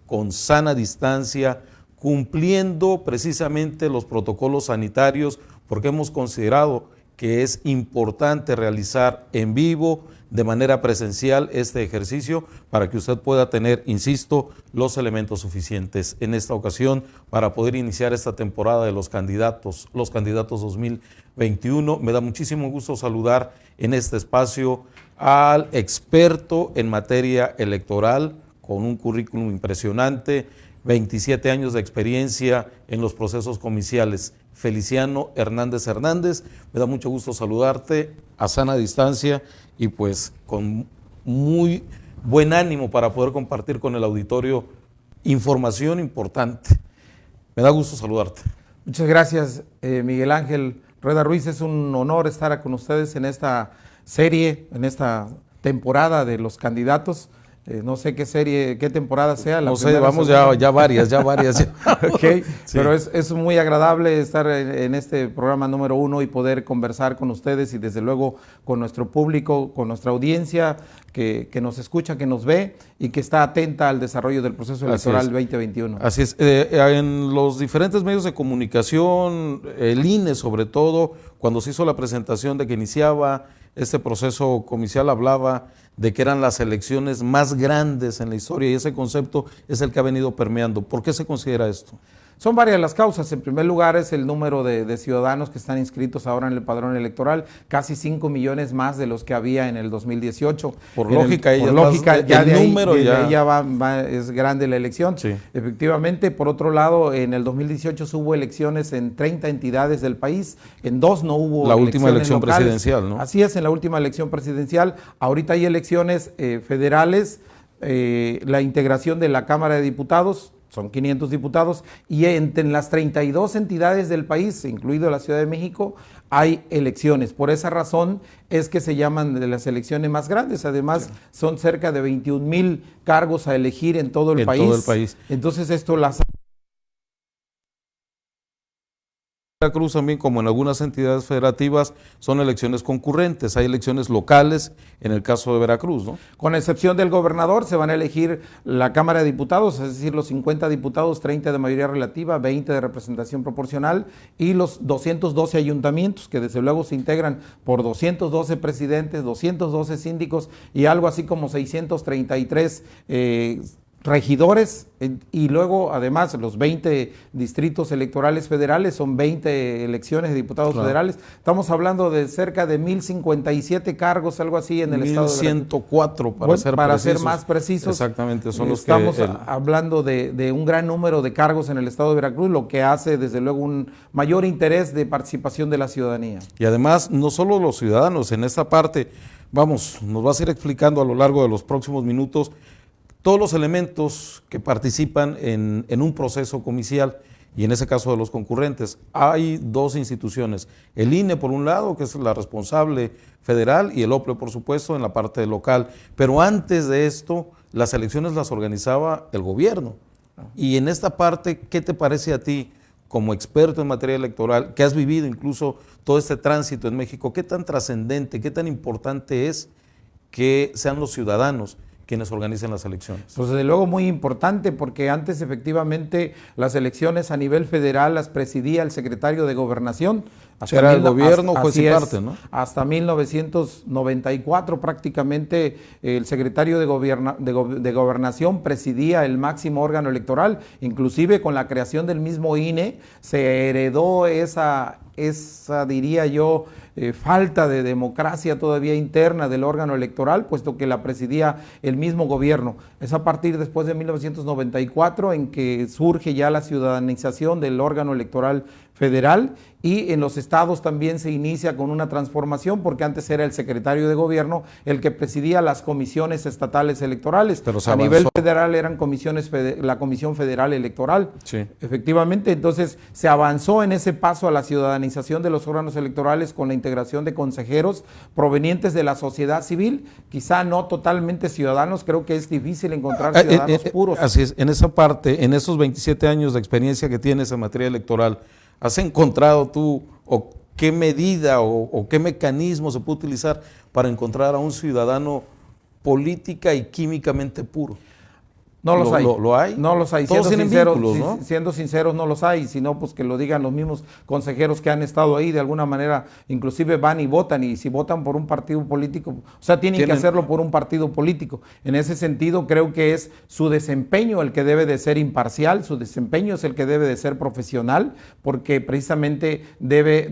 con sana distancia, cumpliendo precisamente los protocolos sanitarios, porque hemos considerado que es importante realizar en vivo, de manera presencial, este ejercicio para que usted pueda tener, insisto, los elementos suficientes en esta ocasión para poder iniciar esta temporada de los candidatos 2021. Me da muchísimo gusto saludar en este espacio al experto en materia electoral, con un currículum impresionante, 27 años de experiencia en los procesos comiciales, Feliciano Hernández Hernández. Me da mucho gusto saludarte a sana distancia y pues con muy buen ánimo para poder compartir con el auditorio información importante. Me da gusto saludarte. Muchas gracias, Miguel Ángel Rueda Ruiz. Es un honor estar con ustedes en esta serie, en esta temporada de los candidatos. No sé qué serie, qué temporada sea. No sé, vamos ya varias. Okay, sí. Pero es muy agradable estar en este programa número 1 y poder conversar con ustedes y desde luego con nuestro público, con nuestra audiencia que nos escucha, que nos ve y que está atenta al desarrollo del proceso electoral 2021. Así es. En los diferentes medios de comunicación, el INE sobre todo, cuando se hizo la presentación de que iniciaba este proceso comicial, hablaba de que eran las elecciones más grandes en la historia y ese concepto es el que ha venido permeando. ¿Por qué se considera esto? Son varias las causas. En primer lugar es el número de ciudadanos que están inscritos ahora en el padrón electoral, casi 5 millones más de los que había en el 2018. Por lógica, es grande la elección. Sí. Efectivamente, por otro lado, en el 2018 hubo elecciones en 30 entidades del país, en 2 no hubo la última elección locales. Presidencial, ¿no? Así es, en la última elección presidencial. Ahorita hay elecciones federales, la integración de la Cámara de Diputados, son 500 diputados, y entre las 32 entidades del país, incluido la Ciudad de México, hay elecciones. Por esa razón es que se llaman de las elecciones más grandes. Además, sí, son cerca de 21,000 cargos a elegir en todo el país. Entonces, esto las... Veracruz también, como en algunas entidades federativas, son elecciones concurrentes, hay elecciones locales en el caso de Veracruz, ¿no? Con excepción del gobernador, se van a elegir la Cámara de Diputados, es decir, los 50 diputados, 30 de mayoría relativa, 20 de representación proporcional y los 212 ayuntamientos, que desde luego se integran por 212 presidentes, 212 síndicos y algo así como 633 regidores, y luego además los 20 distritos electorales federales, son 20 elecciones de diputados federales. Estamos hablando de cerca de 1,057 cargos, algo así en el estado de 1,104 para ser más precisos. Exactamente, son los estamos hablando de un gran número de cargos en el estado de Veracruz, lo que hace desde luego un mayor interés de participación de la ciudadanía. Y además, no solo los ciudadanos, en esta parte, nos vas a ir explicando a lo largo de los próximos minutos todos los elementos que participan en un proceso comicial y en ese caso de los concurrentes. Hay 2 instituciones, el INE por un lado, que es la responsable federal, y el OPLE por supuesto en la parte local, pero antes de esto las elecciones las organizaba el gobierno. Y en esta parte, ¿qué te parece a ti como experto en materia electoral, que has vivido incluso todo este tránsito en México, qué tan trascendente, qué tan importante es que sean los ciudadanos quienes organizan las elecciones? Pues desde luego muy importante, porque antes efectivamente las elecciones a nivel federal las presidía el secretario de Gobernación. Era el gobierno, juez y parte, ¿no? Hasta 1994 prácticamente el secretario de Gobernación presidía el máximo órgano electoral. Inclusive con la creación del mismo INE se heredó esa diría yo, falta de democracia todavía interna del órgano electoral, puesto que la presidía el mismo gobierno. Es a partir después de 1994 en que surge ya la ciudadanización del órgano electoral federal, y en los estados también se inicia con una transformación, porque antes era el secretario de gobierno el que presidía las comisiones estatales electorales. Pero a nivel federal eran la Comisión Federal Electoral. Sí. Efectivamente, entonces se avanzó en ese paso a la ciudadanización de los órganos electorales con la integración de consejeros provenientes de la sociedad civil, quizá no totalmente ciudadanos. Creo que es difícil encontrar ciudadanos puros. Así es, en esa parte, en esos 27 años de experiencia que tienes en materia electoral, ¿has encontrado tú o qué medida o qué mecanismo se puede utilizar para encontrar a un ciudadano política y químicamente puro? No los hay. ¿Lo hay? No los hay. Todos tienen vínculos, ¿no? Siendo sinceros, no los hay. Si no, pues que lo digan los mismos consejeros que han estado ahí. De alguna manera, inclusive van y votan. Y si votan por un partido político, o sea, tienen que hacerlo por un partido político. En ese sentido, creo que es su desempeño el que debe de ser imparcial. Su desempeño es el que debe de ser profesional, porque precisamente debe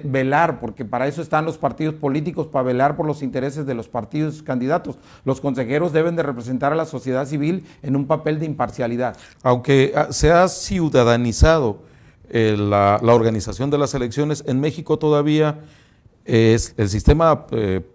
velar, porque para eso están los partidos políticos, para velar por los intereses de los partidos candidatos. Los consejeros deben de representar a la sociedad civil en un papel de imparcialidad. Aunque se ha ciudadanizado la organización de las elecciones, en México todavía es el sistema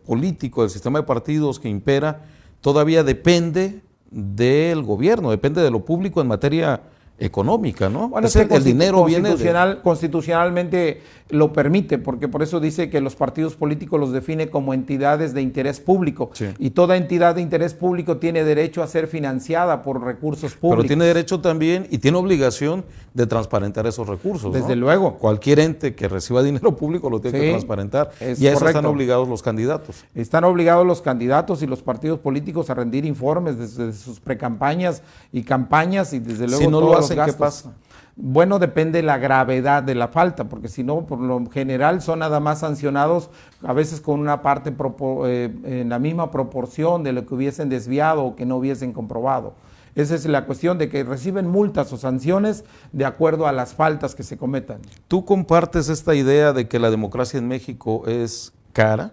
político, el sistema de partidos que impera, todavía depende del gobierno, depende de lo público en materia económica, ¿no? Bueno, el dinero viene constitucionalmente lo permite, porque por eso dice que los partidos políticos los define como entidades de interés público, sí. Y toda entidad de interés público tiene derecho a ser financiada por recursos públicos. Pero tiene derecho también y tiene obligación de transparentar esos recursos, Desde ¿no? luego. Cualquier ente que reciba dinero público lo tiene que transparentar, y a eso están obligados los candidatos. Están obligados los candidatos y los partidos políticos a rendir informes desde sus precampañas y campañas, y desde luego si no todos lo hacen, los gastos. ¿qué pasa? Bueno, depende de la gravedad de la falta, porque si no, por lo general son nada más sancionados, a veces con una parte en la misma proporción de lo que hubiesen desviado o que no hubiesen comprobado. Esa es la cuestión, de que reciben multas o sanciones de acuerdo a las faltas que se cometan. ¿Tú compartes esta idea de que la democracia en México es cara?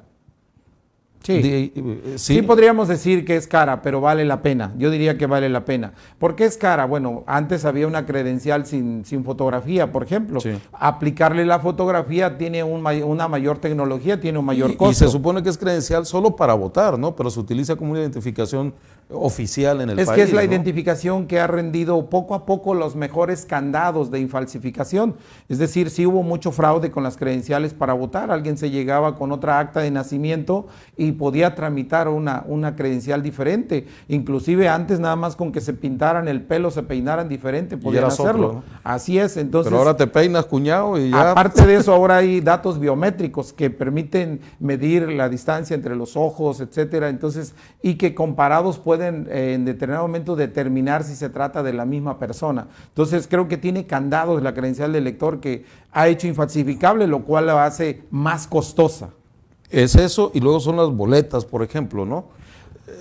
Sí. Sí, podríamos decir que es cara, pero vale la pena. Yo diría que vale la pena. ¿Por qué es cara? Bueno, antes había una credencial sin fotografía, por ejemplo. Sí. Aplicarle la fotografía tiene una mayor tecnología, tiene un mayor costo. Y se supone que es credencial solo para votar, ¿no? Pero se utiliza como una identificación oficial en el país. Es que es la ¿no? identificación que ha rendido poco a poco los mejores candados de infalsificación. Es decir, sí hubo mucho fraude con las credenciales para votar. Alguien se llegaba con otra acta de nacimiento y podía tramitar una credencial diferente. Inclusive antes nada más con que se pintaran el pelo, se peinaran diferente, podían hacerlo. Soplo, ¿no? Así es. Entonces, pero ahora te peinas, cuñado, y ya. Aparte de eso, ahora hay datos biométricos que permiten medir la distancia entre los ojos, etcétera. Entonces, y que comparados pueden en determinado momento determinar si se trata de la misma persona. Entonces, creo que tiene candados la credencial del elector que ha hecho infalsificable, lo cual la hace más costosa. Es eso, y luego son las boletas, por ejemplo, ¿no?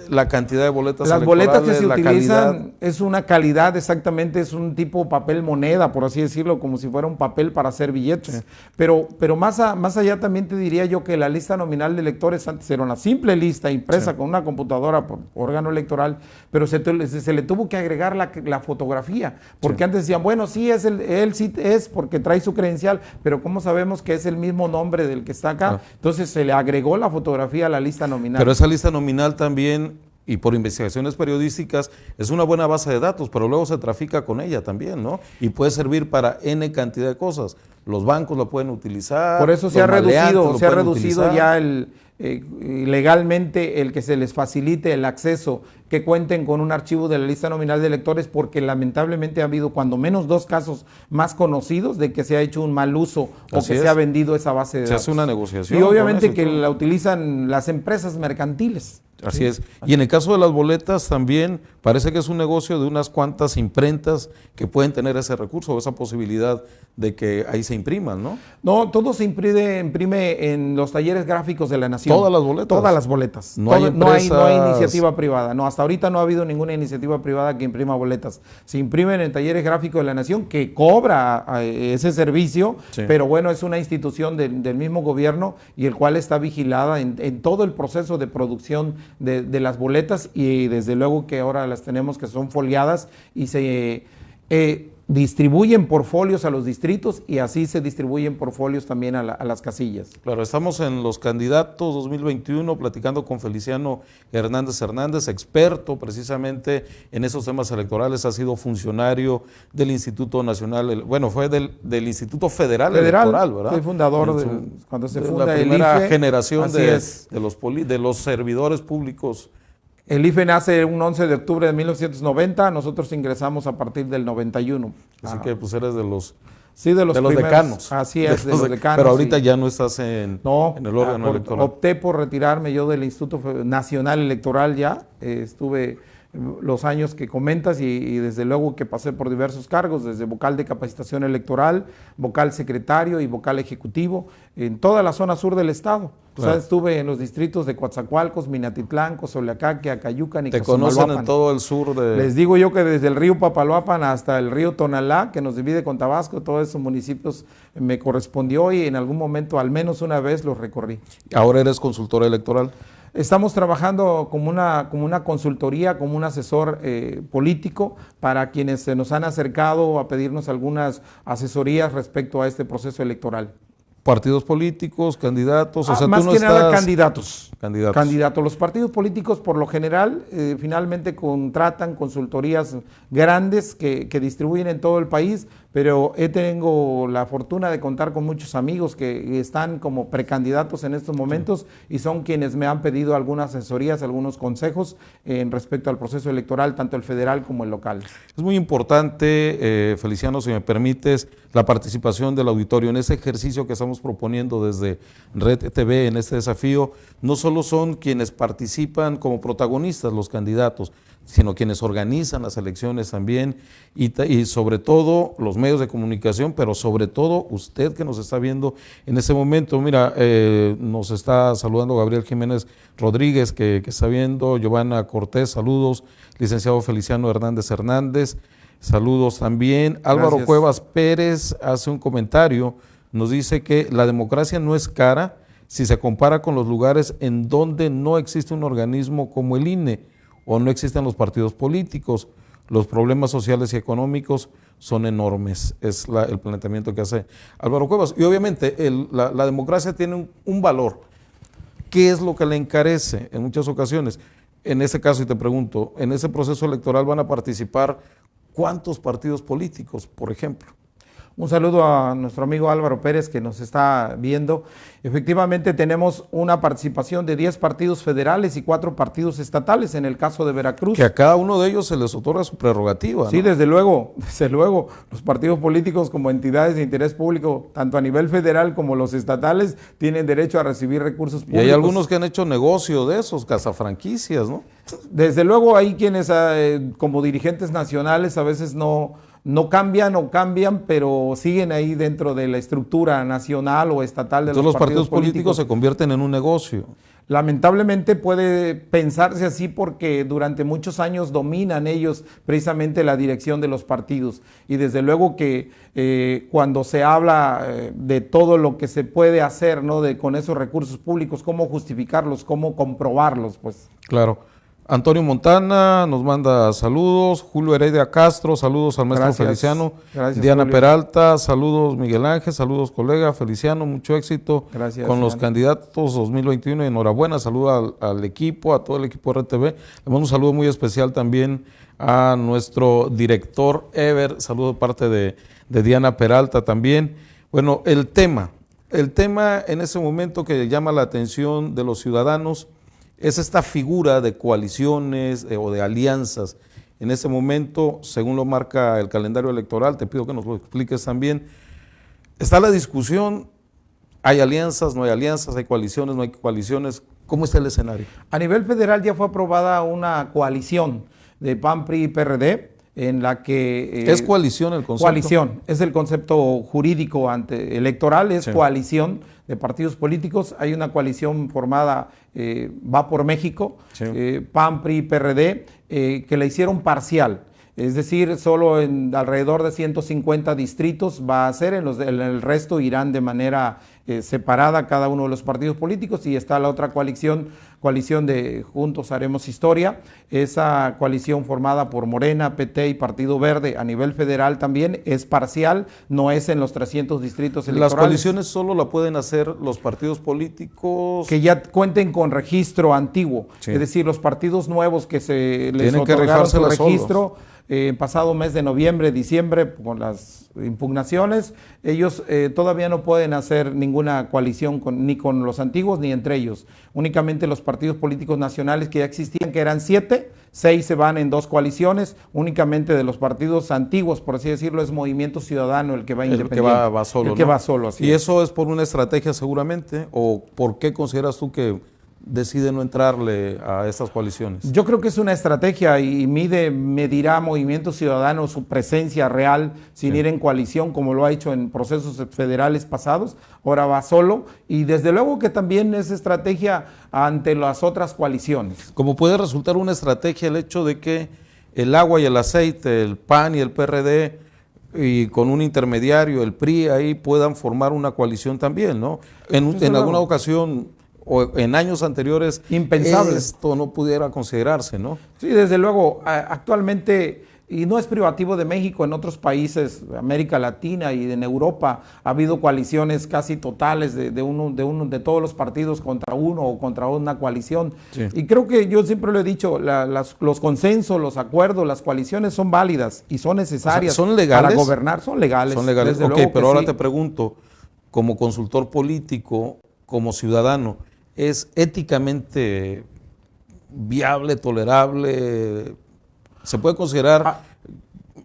La cantidad de boletas Las boletas que se la utilizan calidad. es una calidad, exactamente, es un tipo papel moneda, por así decirlo, como si fuera un papel para hacer billetes. Sí. Pero más allá también te diría yo que la lista nominal de electores antes era una simple lista impresa con una computadora por órgano electoral, pero se le tuvo que agregar la fotografía, porque antes decían, bueno, sí, él sí es porque trae su credencial, pero ¿cómo sabemos que es el mismo nombre del que está acá? Entonces se le agregó la fotografía a la lista nominal. Pero esa lista nominal también, y por investigaciones periodísticas, es una buena base de datos, pero luego se trafica con ella también, ¿no? Y puede servir para N cantidad de cosas. Los bancos la pueden utilizar. Por eso se ha reducido ya legalmente el que se les facilite el acceso, que cuenten con un archivo de la lista nominal de electores, porque lamentablemente ha habido cuando menos 2 casos más conocidos de que se ha hecho un mal uso o que se ha vendido esa base de datos. Se hace una negociación. Y obviamente que la utilizan las empresas mercantiles. Así es. Y en el caso de las boletas también parece que es un negocio de unas cuantas imprentas que pueden tener ese recurso, esa posibilidad de que ahí se impriman, ¿no? No, todo se imprime en los talleres gráficos de la Nación. ¿Todas las boletas? Todas las boletas. No hay empresas... no hay iniciativa privada. No, hasta ahorita no ha habido ninguna iniciativa privada que imprima boletas. Se imprimen en talleres gráficos de la Nación, que cobra ese servicio, sí. Pero bueno, es una institución del mismo gobierno y el cual está vigilada en todo el proceso de producción de las boletas, y desde luego que ahora las tenemos que son foliadas y se distribuyen por folios a los distritos, y así se distribuyen por folios también a las casillas. Claro, estamos en los candidatos 2021 platicando con Feliciano Hernández, experto precisamente en esos temas electorales, ha sido funcionario del Instituto Nacional, fue del Instituto Federal Electoral, ¿verdad? Fue fundador cuando se funda la primera el IFE, generación de los servidores públicos. El IFE nace un 11 de octubre de 1990, nosotros ingresamos a partir del 91. Así que pues eres de los decanos. Así es, de los decanos. Pero ahorita ya no estás en el órgano electoral. Opté por retirarme yo del Instituto Nacional Electoral ya, estuve los años que comentas y desde luego que pasé por diversos cargos, desde vocal de capacitación electoral, vocal secretario y vocal ejecutivo en toda la zona sur del estado. Claro. O sea, estuve en los distritos de Coatzacoalcos, Minatitlán, Cozoleacaque, Acayucan y Te conocen en todo el sur de... Les digo yo que desde el río Papaloapan hasta el río Tonalá, que nos divide con Tabasco, todos esos municipios me correspondió y en algún momento, al menos una vez, los recorrí. Ahora eres consultora electoral. Estamos trabajando como una consultoría, como un asesor político para quienes se nos han acercado a pedirnos algunas asesorías respecto a este proceso electoral. Partidos políticos, candidatos, o sea, más tú no que nada estás... candidatos. Candidatos. Los partidos políticos por lo general finalmente contratan consultorías grandes que distribuyen en todo el país, pero tengo la fortuna de contar con muchos amigos que están como precandidatos en estos momentos y son quienes me han pedido algunas asesorías, algunos consejos en respecto al proceso electoral, tanto el federal como el local. Es muy importante, Feliciano, si me permites, la participación del auditorio en ese ejercicio que estamos proponiendo desde Red TV en este desafío. No solo son quienes participan como protagonistas, los candidatos, sino quienes organizan las elecciones también y sobre todo los medios de comunicación, pero sobre todo usted que nos está viendo en este momento. Mira, nos está saludando Gabriel Jiménez Rodríguez, que está viendo, Giovanna Cortés, saludos, licenciado Feliciano Hernández, saludos también. Álvaro Gracias. Cuevas Pérez hace un comentario, nos dice que la democracia no es cara si se compara con los lugares en donde no existe un organismo como el INE o no existen los partidos políticos. Los problemas sociales y económicos son enormes, es el planteamiento que hace Álvaro Cuevas. Y obviamente la democracia tiene un valor. ¿Qué es lo que le encarece en muchas ocasiones? En este caso, y te pregunto, en ese proceso electoral van a participar ¿cuántos partidos políticos, por ejemplo? Un saludo a nuestro amigo Álvaro Pérez que nos está viendo. Efectivamente tenemos una participación de 10 partidos federales y 4 partidos estatales en el caso de Veracruz. Que a cada uno de ellos se les otorga su prerrogativa, ¿no? Sí, desde luego, los partidos políticos como entidades de interés público, tanto a nivel federal como los estatales, tienen derecho a recibir recursos públicos. Y hay algunos que han hecho negocio de esos, cazafranquicias, ¿no? Desde luego hay quienes como dirigentes nacionales a veces no cambian, pero siguen ahí dentro de la estructura nacional o estatal de Entonces los partidos políticos se convierten en un negocio. Lamentablemente puede pensarse así porque durante muchos años dominan ellos precisamente la dirección de los partidos y desde luego que cuando se habla de todo lo que se puede hacer, ¿no? Con esos recursos públicos, cómo justificarlos, cómo comprobarlos, pues. Claro. Antonio Montana nos manda saludos, Julio Heredia Castro, saludos al maestro Feliciano, Diana Julio. Peralta, saludos Miguel Ángel, saludos colega Feliciano, mucho éxito con los Diana. Candidatos 2021 y enhorabuena, saludo al equipo, a todo el equipo de RTV, le mando un saludo muy especial también a nuestro director Ever, saludo de parte de Diana Peralta también. Bueno, el tema en ese momento que llama la atención de los ciudadanos es esta figura de coaliciones o de alianzas. En ese momento, según lo marca el calendario electoral, te pido que nos lo expliques también, está la discusión, hay alianzas, no hay alianzas, hay coaliciones, no hay coaliciones, ¿cómo está el escenario? A nivel federal ya fue aprobada una coalición de PAN, PRI y PRD, en la que... ¿Es coalición el concepto? Coalición, es el concepto jurídico electoral, es Sí. Coalición de partidos políticos. Hay una coalición formada, va por México, Sí. PAN, PRI, PRD, que la hicieron parcial. Es decir, solo en alrededor de 150 distritos va a ser, en el resto irán de manera separada cada uno de los partidos políticos y está la otra coalición de Juntos Haremos Historia, esa coalición formada por Morena, PT y Partido Verde a nivel federal también es parcial, no es en los 300 distritos electorales. ¿Las coaliciones solo la pueden hacer los partidos políticos? Que ya cuenten con registro antiguo, Sí. es decir, los partidos nuevos que se les Tienen que otorgaron su rifárselas registro pasado mes de noviembre, diciembre, con las impugnaciones, ellos todavía no pueden hacer ninguna coalición ni con los antiguos ni entre ellos. Únicamente los partidos políticos nacionales que ya existían, que eran 7, 6 se van en 2 coaliciones, únicamente de los partidos antiguos, por así decirlo, es Movimiento Ciudadano el que va independiente. El que va solo, El que ¿no? va solo, así ¿Y es. eso es por una estrategia seguramente? ¿O por qué consideras tú que decide no entrarle a estas coaliciones? Yo creo que es una estrategia y medirá Movimiento Ciudadano su presencia real sin ir en coalición, como lo ha hecho en procesos federales pasados. Ahora va solo y desde luego que también es estrategia ante las otras coaliciones. Como puede resultar una estrategia el hecho de que el agua y el aceite, el PAN y el PRD, y con un intermediario, el PRI, ahí puedan formar una coalición también, ¿no? En alguna ocasión o en años anteriores, impensable. Esto no pudiera considerarse, ¿no? Sí, desde luego, actualmente, y no es privativo de México, en otros países de América Latina y en Europa ha habido coaliciones casi totales de todos los partidos contra uno o contra una coalición. Sí. Y creo que yo siempre lo he dicho, los consensos, los acuerdos, las coaliciones son válidas y son necesarias, ¿son legales? Para gobernar, son legales. Son legales, ok, pero ahora te pregunto, como consultor político, como ciudadano, ¿es éticamente viable, tolerable? ¿Se puede considerar?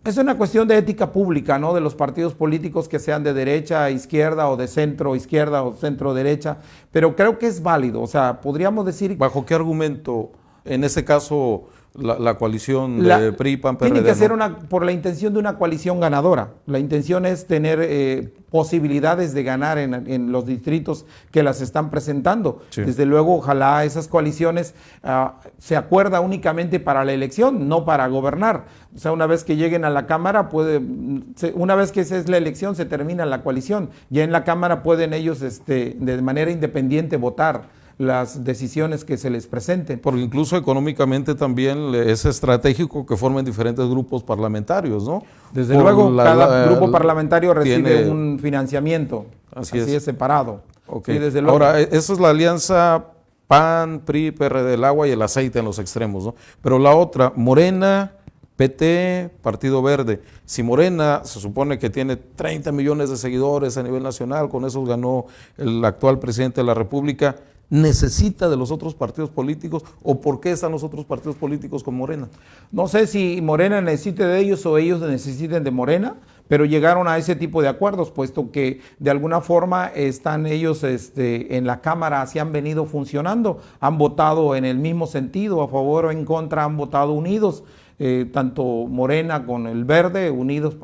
Es una cuestión de ética pública, ¿no? De los partidos políticos que sean de derecha, izquierda o de centro, izquierda o centro derecha, pero creo que es válido, o sea, podríamos decir... ¿Bajo qué argumento, en ese caso, la coalición de PRI, PAN, PRD? Tiene que ser por la intención de una coalición ganadora. La intención es tener posibilidades de ganar en los distritos que las están presentando. Sí. Desde luego, ojalá esas coaliciones se acuerda únicamente para la elección, no para gobernar. O sea, una vez que lleguen a la Cámara, una vez que esa es la elección, se termina la coalición. Ya en la Cámara pueden ellos de manera independiente votar las decisiones que se les presenten. Porque incluso económicamente también es estratégico que formen diferentes grupos parlamentarios, ¿no? Desde luego, cada grupo parlamentario recibe un financiamiento, así es separado. Okay. Sí, desde luego. Ahora, esa es la alianza PAN, PRI, PRD, el agua y el aceite en los extremos, ¿no? Pero la otra, Morena, PT, Partido Verde. Si Morena se supone que tiene 30 millones de seguidores a nivel nacional, con eso ganó el actual presidente de la República, ¿necesita de los otros partidos políticos o por qué están los otros partidos políticos con Morena? No sé si Morena necesite de ellos o ellos necesiten de Morena, pero llegaron a ese tipo de acuerdos, puesto que de alguna forma están ellos en la Cámara, así han venido funcionando, han votado en el mismo sentido, a favor o en contra, han votado unidos. Tanto Morena con el Verde, unidos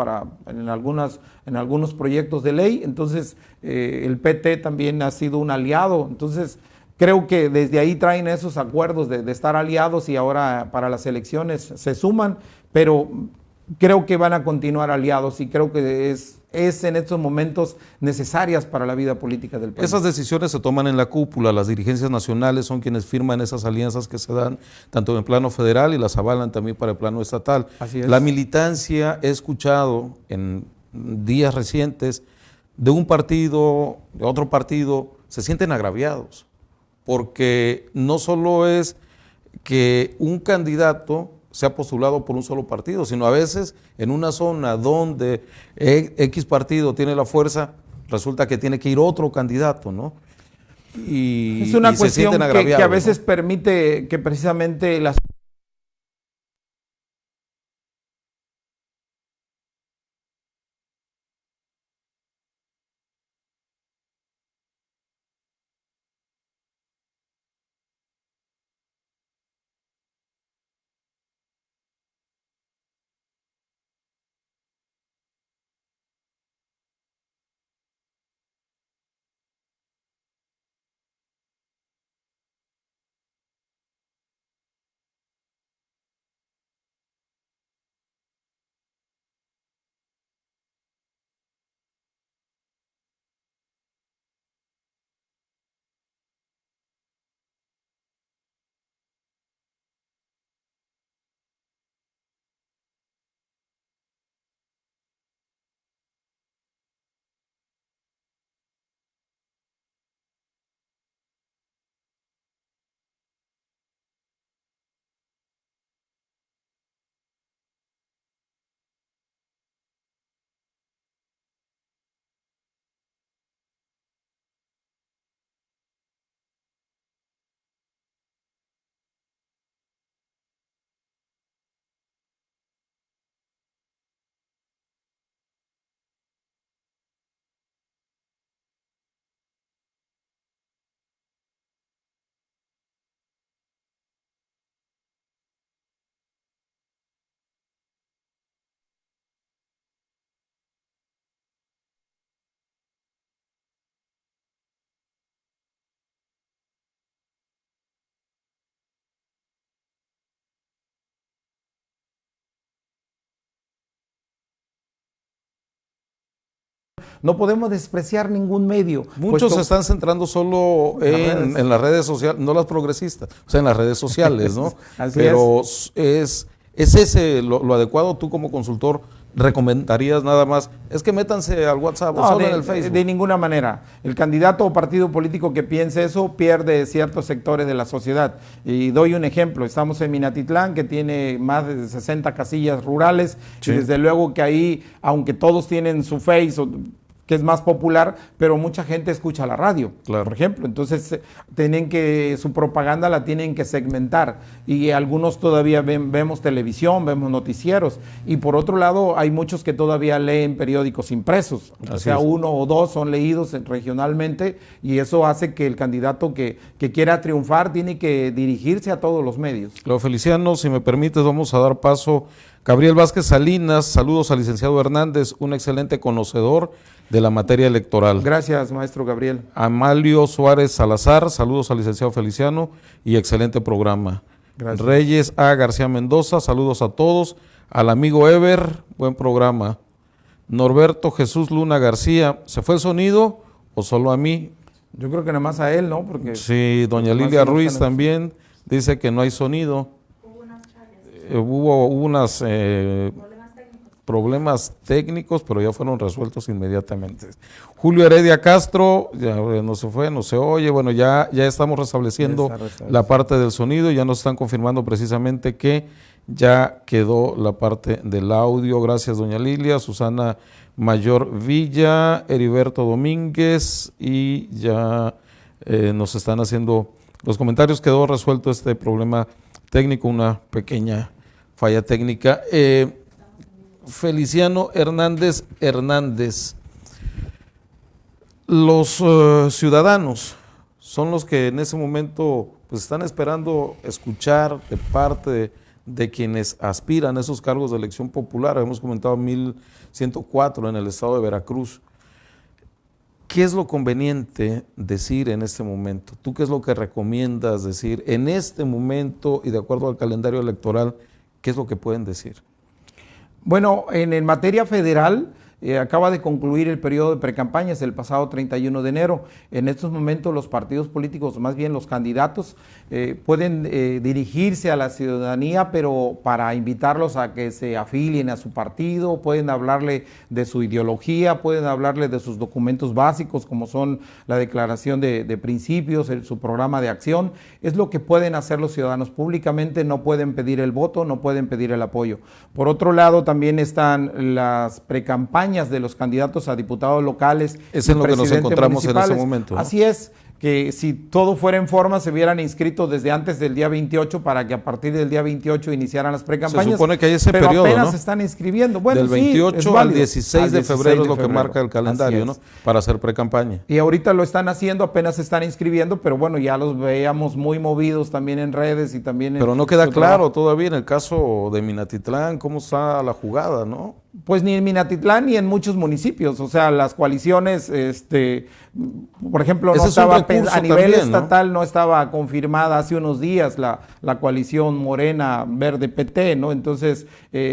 en algunos proyectos de ley. Entonces, el PT también ha sido un aliado. Entonces, creo que desde ahí traen esos acuerdos de estar aliados y ahora para las elecciones se suman, pero creo que van a continuar aliados y creo que es en estos momentos necesarias para la vida política del país. Esas decisiones se toman en la cúpula, las dirigencias nacionales son quienes firman esas alianzas que se dan tanto en el plano federal y las avalan también para el plano estatal. Así es. La militancia, he escuchado en días recientes de un partido, de otro partido, se sienten agraviados, porque no solo es que un candidato se ha postulado por un solo partido, sino a veces en una zona donde X partido tiene la fuerza, resulta que tiene que ir otro candidato, ¿no? Es una cuestión que a veces, ¿no?, permite que precisamente las No podemos despreciar ningún medio. Muchos se están centrando solo en las redes sociales, no las progresistas, o sea, en las redes sociales, ¿no? Pero es ese lo adecuado. Tú como consultor recomendarías nada más, es que métanse al WhatsApp o solo en el Facebook. De ninguna manera. El candidato o partido político que piense eso pierde ciertos sectores de la sociedad. Y doy un ejemplo, estamos en Minatitlán, que tiene más de 60 casillas rurales, y desde luego que ahí, aunque todos tienen su Face, que es más popular, pero mucha gente escucha la radio, por ejemplo. Entonces, su propaganda la tienen que segmentar, y algunos todavía vemos televisión, vemos noticieros, y por otro lado, hay muchos que todavía leen periódicos impresos, o sea, uno o dos son leídos regionalmente, y eso hace que el candidato que quiera triunfar tiene que dirigirse a todos los medios. Claudio Feliciano, si me permites, vamos a dar paso. Gabriel Vázquez Salinas, saludos al licenciado Hernández, un excelente conocedor de la materia electoral. Gracias, maestro Gabriel. Amalio Suárez Salazar, saludos al licenciado Feliciano y excelente programa. Gracias. Reyes A. García Mendoza, saludos a todos. Al amigo Ever, buen programa. Norberto Jesús Luna García, ¿se fue el sonido o solo a mí? Yo creo que nada más a él, ¿no? Porque sí, doña Lilia Ruiz también dice que no hay sonido. Hubo unos problemas técnicos, pero ya fueron resueltos inmediatamente. Julio Heredia Castro, ya no se fue, no se oye, bueno, ya estamos restableciendo la parte del sonido, ya nos están confirmando precisamente que ya quedó la parte del audio. Gracias, doña Lilia. Susana Mayor Villa, Heriberto Domínguez, y ya nos están haciendo los comentarios. Quedó resuelto este problema técnico, una pequeña falla técnica. Feliciano Hernández, los ciudadanos son los que en ese momento pues están esperando escuchar de parte de quienes aspiran a esos cargos de elección popular. Hemos comentado 1104 en el estado de Veracruz. ¿Qué es lo conveniente decir en este momento? ¿Tú qué es lo que recomiendas decir en este momento y de acuerdo al calendario electoral? ¿Qué es lo que pueden decir? Bueno, en materia federal, acaba de concluir el periodo de precampañas el pasado 31 de enero. En estos momentos los partidos políticos, más bien los candidatos, pueden dirigirse a la ciudadanía, pero para invitarlos a que se afilien a su partido, pueden hablarle de su ideología, pueden hablarle de sus documentos básicos, como son la declaración de principios, su programa de acción. Es lo que pueden hacer los ciudadanos públicamente. No pueden pedir el voto, no pueden pedir el apoyo. Por otro lado, también están las precampañas de los candidatos a diputados locales. Es en lo que nos encontramos en ese momento, ¿no? Así es, que si todo fuera en forma se hubieran inscrito desde antes del día 28 para que a partir del día 28 iniciaran las precampañas. Se supone que hay ese pero periodo, apenas ¿no? se están inscribiendo. Bueno, del 28 al 16 de febrero es lo que marca el calendario, ¿no? Para hacer precampaña. Y ahorita lo están haciendo, apenas se están inscribiendo, pero bueno, ya los veíamos muy movidos también en redes y también Pero no queda claro todavía en el caso de Minatitlán cómo está la jugada, ¿no? Pues ni en Minatitlán ni en muchos municipios, o sea, las coaliciones, por ejemplo, no estaba a nivel estatal, ¿no? No estaba confirmada hace unos días la coalición Morena Verde PT, ¿no? Entonces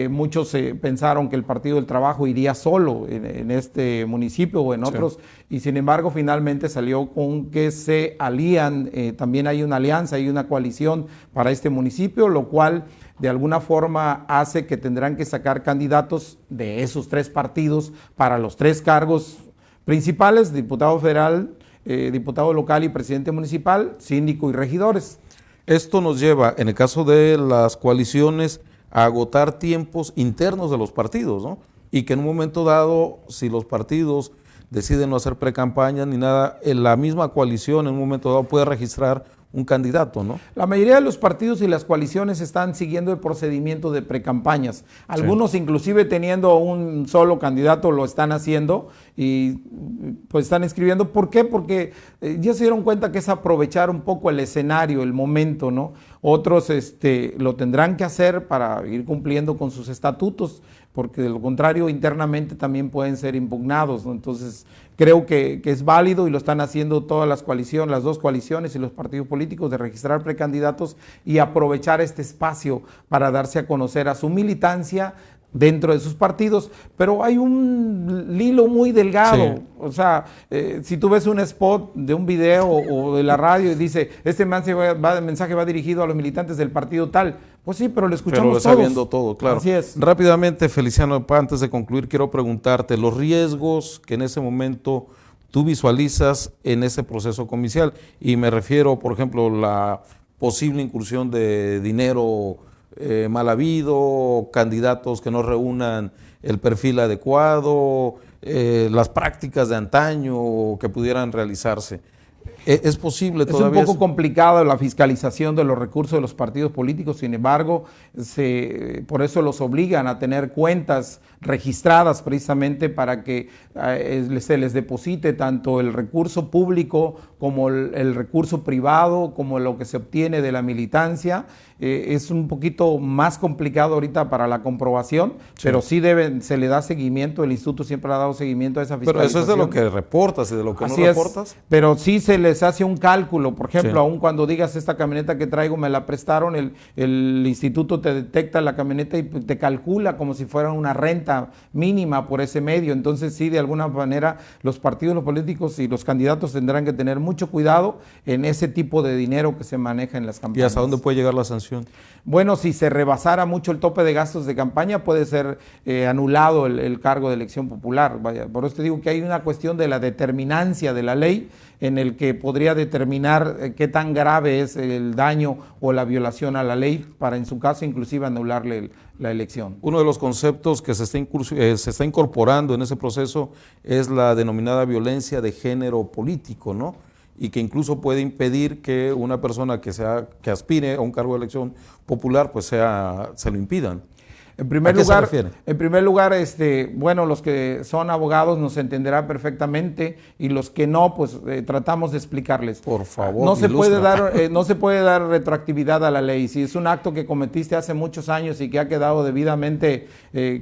muchos pensaron que el Partido del Trabajo iría solo en este municipio o en otros, y sin embargo finalmente salió con que se alían, también hay una alianza, hay una coalición para este municipio, lo cual de alguna forma hace que tendrán que sacar candidatos de esos tres partidos para los tres cargos principales: diputado federal, diputado local y presidente municipal, síndico y regidores. Esto nos lleva, en el caso de las coaliciones, a agotar tiempos internos de los partidos, ¿no? Y que en un momento dado, si los partidos deciden no hacer precampaña ni nada, la misma coalición en un momento dado puede registrar un candidato, ¿no? La mayoría de los partidos y las coaliciones están siguiendo el procedimiento de precampañas. Algunos inclusive teniendo un solo candidato lo están haciendo y pues están inscribiendo. ¿Por qué? Porque ya se dieron cuenta que es aprovechar un poco el escenario, el momento, ¿no? Otros lo tendrán que hacer para ir cumpliendo con sus estatutos, porque de lo contrario internamente también pueden ser impugnados, ¿no? Entonces creo que es válido y lo están haciendo todas las coaliciones, las dos coaliciones y los partidos políticos, de registrar precandidatos y aprovechar este espacio para darse a conocer a su militancia, dentro de sus partidos, pero hay un hilo muy delgado. Sí. O sea, si tú ves un spot de un video o de la radio y dice, este mensaje va dirigido a los militantes del partido tal, pues sí, pero lo escuchamos pero todos. sabiendo todo, claro. Así es. Rápidamente, Feliciano, antes de concluir, quiero preguntarte los riesgos que en ese momento tú visualizas en ese proceso comicial, y me refiero, por ejemplo, la posible incursión de dinero mal habido, candidatos que no reúnan el perfil adecuado, las prácticas de antaño que pudieran realizarse. ¿Es posible todavía? Es un poco complicado la fiscalización de los recursos de los partidos políticos, sin embargo, por eso los obligan a tener cuentas registradas precisamente para que se les deposite tanto el recurso público como el recurso privado, como lo que se obtiene de la militancia. Es un poquito más complicado ahorita para la comprobación, sí, pero sí se le da seguimiento, el instituto siempre ha dado seguimiento a esa fiscalización. Pero eso es de lo que reportas y de lo que Así no reportas. Pero sí se les hace un cálculo, por ejemplo, sí, aun cuando digas esta camioneta que traigo me la prestaron, el instituto te detecta la camioneta y te calcula como si fuera una renta mínima por ese medio. Entonces sí, de alguna manera los partidos, los políticos y los candidatos tendrán que tener mucho cuidado en ese tipo de dinero que se maneja en las campañas. ¿Y hasta dónde puede llegar la sanción? Bueno, si se rebasara mucho el tope de gastos de campaña, puede ser anulado el cargo de elección popular. Vaya, por eso te digo que hay una cuestión de la determinancia de la ley en el que podría determinar qué tan grave es el daño o la violación a la ley para, en su caso, inclusive anularle la elección. Uno de los conceptos que se está incorporando en ese proceso es la denominada violencia de género político, ¿no? Y que incluso puede impedir que una persona que aspire a un cargo de elección popular, pues se lo impidan. En primer lugar, bueno, los que son abogados nos entenderán perfectamente y los que no, pues tratamos de explicarles. Por favor, no se puede dar retroactividad a la ley. Si es un acto que cometiste hace muchos años y que ha quedado debidamente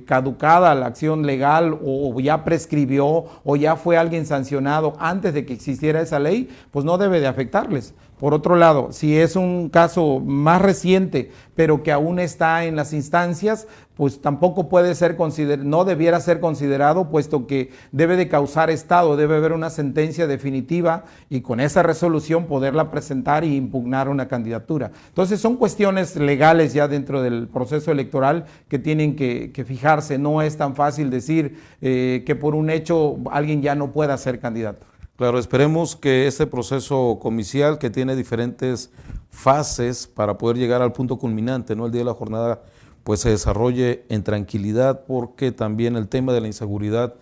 caducada la acción legal o ya prescribió o ya fue alguien sancionado antes de que existiera esa ley, pues no debe de afectarles. Por otro lado, si es un caso más reciente, pero que aún está en las instancias, pues tampoco puede ser no debiera ser considerado, puesto que debe de causar estado, debe haber una sentencia definitiva y con esa resolución poderla presentar y impugnar una candidatura. Entonces son cuestiones legales ya dentro del proceso electoral que tienen que fijarse. No es tan fácil decir que por un hecho alguien ya no pueda ser candidato. Claro, esperemos que este proceso comicial, que tiene diferentes fases para poder llegar al punto culminante, ¿no? El día de la jornada, pues se desarrolle en tranquilidad, porque también el tema de la inseguridad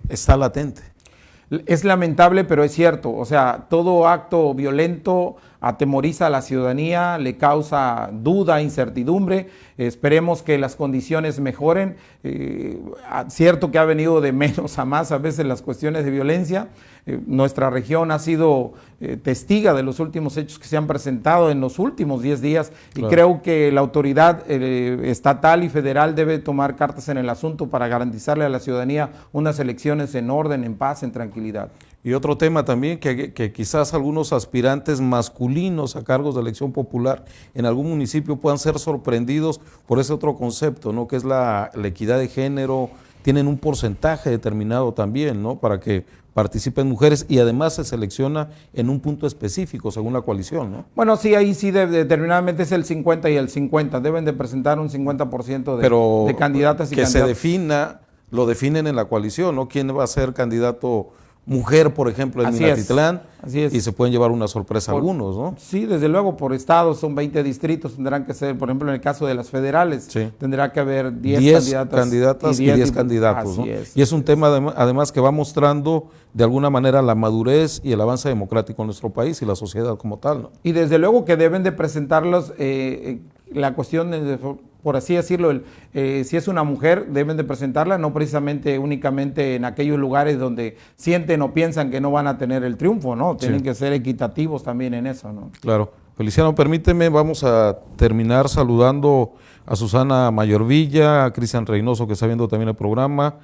está latente. Es lamentable, pero es cierto. O sea, todo acto violento atemoriza a la ciudadanía, le causa duda, incertidumbre. Esperemos que las condiciones mejoren. Cierto que ha venido de menos a más a veces las cuestiones de violencia. Nuestra región ha sido testiga de los últimos hechos que se han presentado en los últimos 10 días y claro, creo que la autoridad estatal y federal debe tomar cartas en el asunto para garantizarle a la ciudadanía unas elecciones en orden, en paz, en tranquilidad. Y otro tema también, que quizás algunos aspirantes masculinos a cargos de elección popular en algún municipio puedan ser sorprendidos por ese otro concepto, ¿no? Que es la equidad de género. Tienen un porcentaje determinado también, ¿no? Para que participen mujeres, y además se selecciona en un punto específico según la coalición, ¿no? Bueno, sí, ahí sí determinadamente es el 50 y el 50, deben de presentar un 50% de candidatas y candidatos. Que se defina, lo definen en la coalición, ¿no? ¿Quién va a ser candidato mujer, por ejemplo, en Minatitlán? Así es. Y se pueden llevar una sorpresa algunos, ¿no? Sí, desde luego, por estados, son 20 distritos, tendrán que ser, por ejemplo, en el caso de las federales, sí, tendrá que haber 10 candidatas y 10 candidatos, ¿no? Y es un tema además que va mostrando de alguna manera la madurez y el avance democrático en nuestro país y la sociedad como tal, ¿no? Y desde luego que deben de presentarlos, la cuestión por así decirlo, si es una mujer, deben de presentarla, no precisamente únicamente en aquellos lugares donde sienten o piensan que no van a tener el triunfo, ¿no? Tienen sí, que ser equitativos también en eso, ¿no? Claro. Feliciano, permíteme, vamos a terminar saludando a Susana Mayorvilla, a Cristian Reynoso, que está viendo también el programa,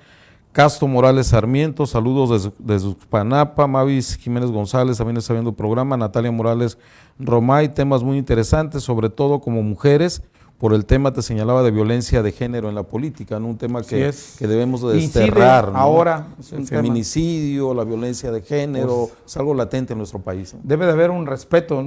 Castro Morales Sarmiento, saludos desde Uxpanapa, Mavis Jiménez González también está viendo el programa, Natalia Morales Romay, temas muy interesantes, sobre todo como mujeres, por el tema, te señalaba, de violencia de género en la política, ¿no? Un tema Así que, es. que debemos de Incide desterrar, ¿no? ahora, es un El tema. feminicidio, la violencia de género, Pues, es algo latente en nuestro país, ¿no? Debe de haber un respeto